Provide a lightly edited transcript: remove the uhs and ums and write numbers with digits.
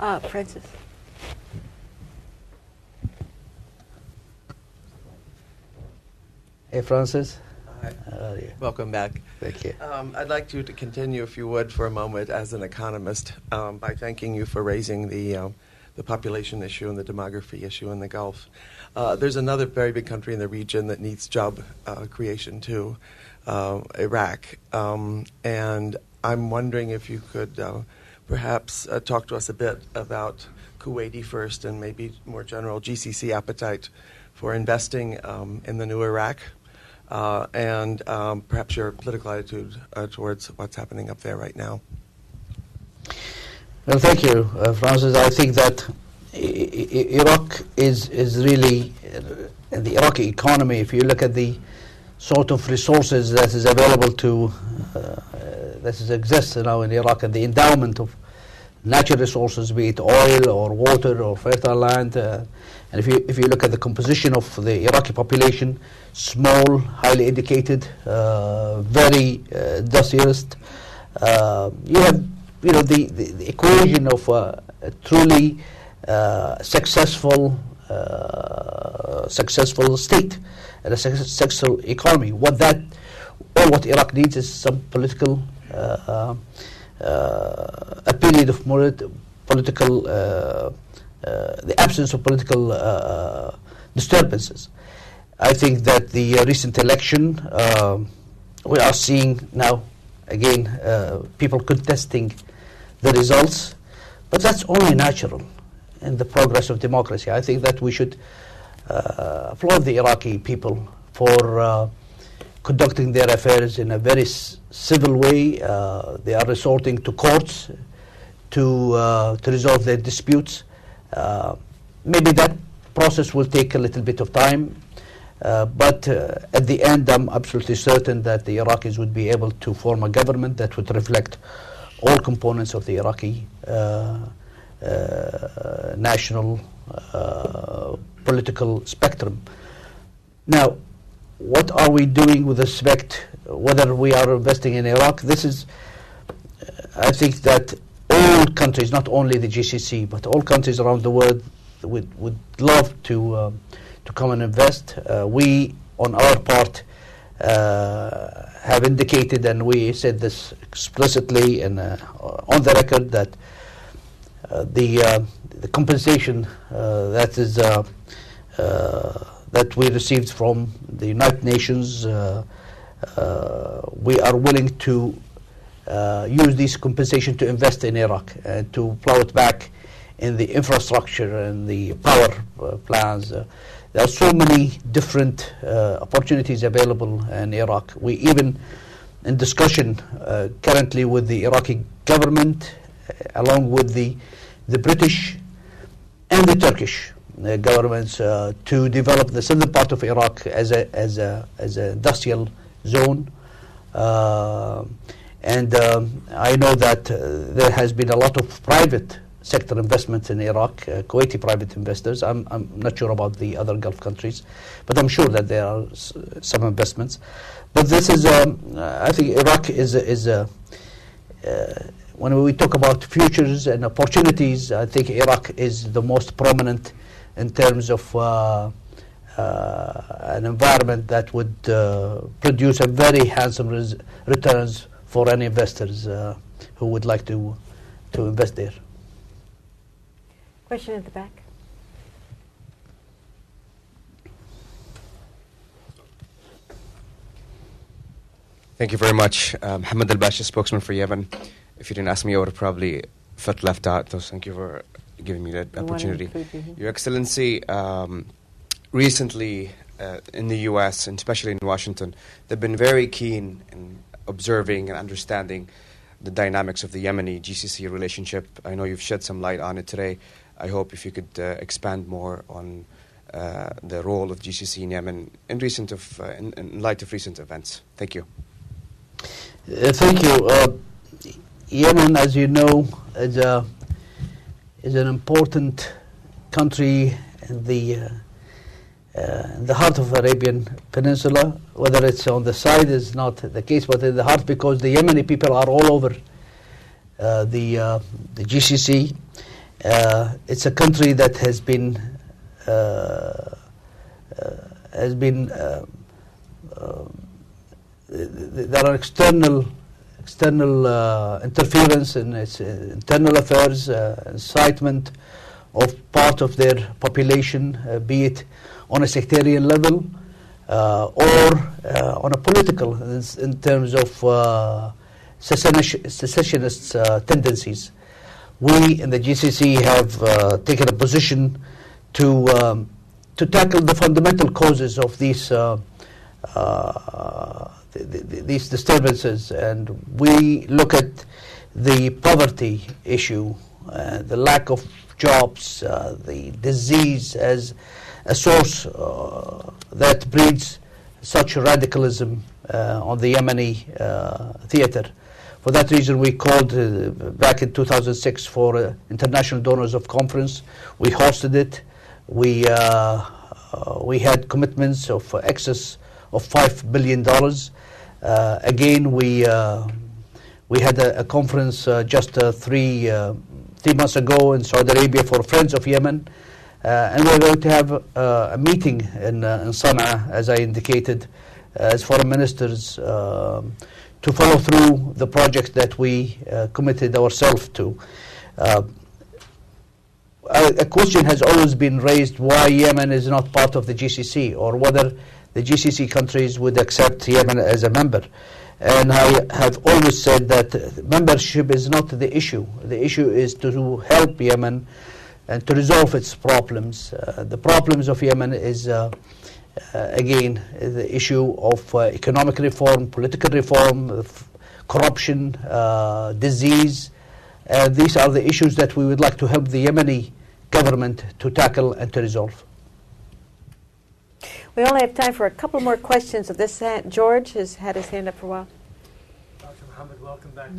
Francis. Hey, Francis. Hi. How are you? Welcome back. Thank you. I'd like you to continue, if you would, for a moment as an economist by thanking you for raising the population issue and the demography issue in the Gulf. There's another very big country in the region that needs job creation too, Iraq. And I'm wondering if you could perhaps talk to us a bit about Kuwaiti first and maybe more general GCC appetite for investing in the new Iraq. And perhaps your political attitude towards what's happening up there right now. Well, thank you, Francis. I think that Iraq is really, the Iraqi economy, if you look at the sort of resources that is available to, exists now in Iraq, and the endowment of natural resources, be it oil or water or fertile land, and if you look at the composition of the Iraqi population, small, highly educated, very industrious, you have the equation of a truly successful state and a successful economy. What Iraq needs is some political a period of political the absence of political disturbances. I think that the recent election, we are seeing now again people contesting the results, but that's only natural in the progress of democracy. I think that we should applaud the Iraqi people for conducting their affairs in a very civil way. They are resorting to courts to resolve their disputes. Maybe that process will take a little bit of time, but at the end I'm absolutely certain that the Iraqis would be able to form a government that would reflect all components of the Iraqi national political spectrum. Now, what are we doing with respect whether we are investing in Iraq? This is, I think that all countries, not only the GCC, but all countries around the world would love to come and invest. We, on our part, have indicated, and we said this explicitly and on the record, that the compensation that we received from the United Nations, we are willing to use this compensation to invest in Iraq and to plow it back in the infrastructure and the power plants. There are so many different opportunities available in Iraq. We even in discussion currently with the Iraqi government, along with the British and the Turkish governments, to develop the southern part of Iraq as a industrial zone. And I know that there has been a lot of private sector investments in Iraq, Kuwaiti private investors. I'm not sure about the other Gulf countries, but I'm sure that there are some investments. But this is, I think Iraq is when we talk about futures and opportunities, I think Iraq is the most prominent in terms of an environment that would produce a very handsome returns for any investors who would like to invest there. Question at the back. Thank you very much. Mohammed al-Bashi, spokesman for Yemen. If you didn't ask me, I would have probably felt left out, so thank you for giving me that opportunity. Your Excellency, recently in the U.S., and especially in Washington, they've been very keen in observing and understanding the dynamics of the Yemeni GCC relationship. I know you've shed some light on it today. I hope if you could expand more on the role of GCC in Yemen in light of recent events. Thank you. Thank you. Yemen, as you know, is an important country in the heart of the Arabian Peninsula. Whether it's on the side is not the case, but in the heart, because the Yemeni people are all over the GCC, It's a country that has been there are external interference in its internal affairs, incitement of part of their population, be it on a sectarian level or on a political, in terms of secessionist tendencies. We in the GCC have taken a position to tackle the fundamental causes of these disturbances, and we look at the poverty issue, the lack of jobs, the disease as a source that breeds such radicalism on the Yemeni theater. For that reason, we called back in 2006 for International Donors of Conference. We hosted it. We had commitments of excess of $5 billion. Again, we had a conference just 3 months ago in Saudi Arabia for Friends of Yemen, and we're going to have a meeting in Sana'a, as I indicated, as foreign ministers, to follow through the project that we committed ourselves to. A question has always been raised why Yemen is not part of the GCC, or whether the GCC countries would accept Yemen as a member. And I have always said that membership is not the issue. The issue is to help Yemen and to resolve its problems. The problems of Yemen is again, the issue of economic reform, political reform, corruption, disease. These are the issues that we would like to help the Yemeni government to tackle and to resolve. We only have time for a couple more questions. George has had his hand up for a while. Dr. Mohammed, welcome back.